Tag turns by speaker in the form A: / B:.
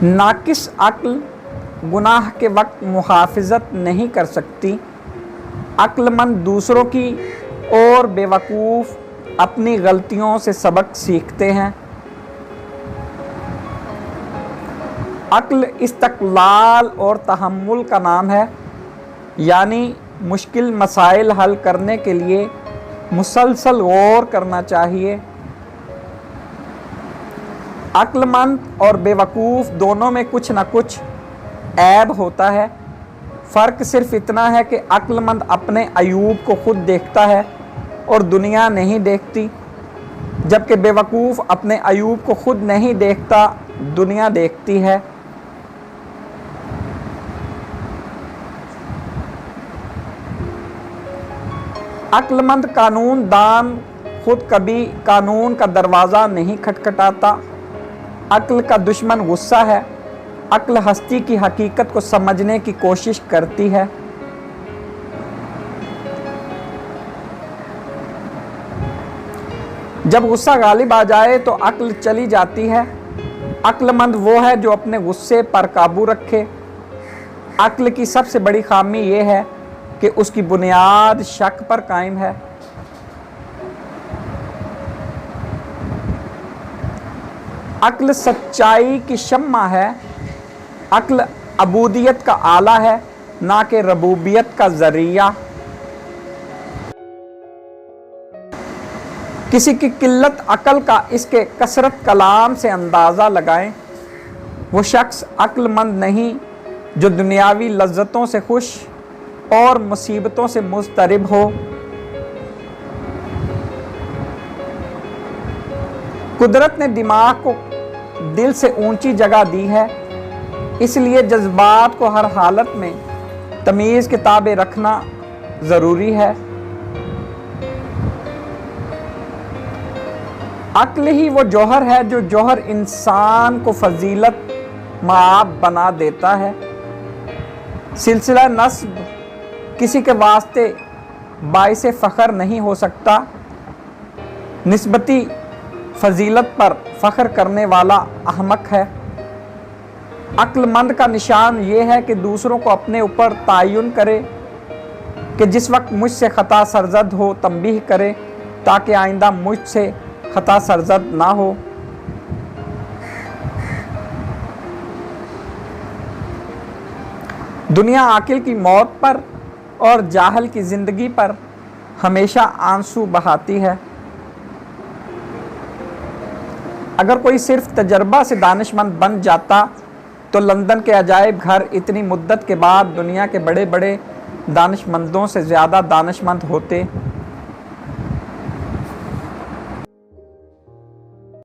A: नाकिस अक्ल गुनाह के वक्त मुहाफ़िज़त नहीं कर सकती। अक्लमंद दूसरों की और बेवकूफ़ अपनी गलतियों से सबक सीखते हैं। अक्ल इस्तक़लाल और तहम्मुल का नाम है, यानी मुश्किल मसाइल हल करने के लिए मुसलसल गौर करना चाहिए। अक्लमंद और बेवकूफ़ दोनों में कुछ न कुछ ऐब होता है। फ़र्क सिर्फ इतना है कि अक्लमंद अपने अयूब को खुद देखता है और दुनिया नहीं देखती, जबकि बेवकूफ़ अपने अयूब को खुद नहीं देखता, दुनिया देखती है। अक्लमंद कानून दान खुद कभी कानून का दरवाज़ा नहीं खटखटाता। अक्ल का दुश्मन गुस्सा है। अक्ल हस्ती की हकीकत को समझने की कोशिश करती है। जब गुस्सा गालिब आ जाए तो अक्ल चली जाती है। अक्लमंद वो है जो अपने गुस्से पर काबू रखे। अक्ल की सबसे बड़ी खामी ये है कि उसकी बुनियाद शक पर कायम है। अक्ल सच्चाई की शम्मा है। अक्ल अबूदियत का आला है, ना कि रबूबियत का ज़रिया। किसी की किल्लत अक्ल का इसके कसरत कलाम से अंदाज़ा लगाएं। वो शख्स अक्लमंद नहीं जो दुनियावी लज्जतों से खुश और मुसीबतों से मुस्तरिब हो। कुदरत ने दिमाग को दिल से ऊंची जगह दी है, इसलिए जज्बात को हर हालत में तमीज़ के ताबे रखना ज़रूरी है। अक्ल ही वो जौहर है जो जौहर इंसान को फजीलत माब बना देता है। सिलसिला नस्ब किसी के वास्ते बाइसे फ़ख्र नहीं हो सकता। निस्बती फजीलत पर फ़ख्र करने वाला अहमक है। अक्लमंद का निशान ये है कि दूसरों को अपने ऊपर तायुन करे कि जिस वक्त मुझसे ख़ता सरजद हो तंबीह करे, ताकि आइंदा मुझसे ख़ता सरजद ना हो। दुनिया आकिल की मौत पर और जाहल की ज़िंदगी पर हमेशा आंसू बहाती है। अगर कोई सिर्फ तजर्बा से दानिशमंद बन जाता तो लंदन के अजायब घर इतनी मुद्दत के बाद दुनिया के बड़े बड़े दानिशमंदों से ज़्यादा दानिशमंद होते।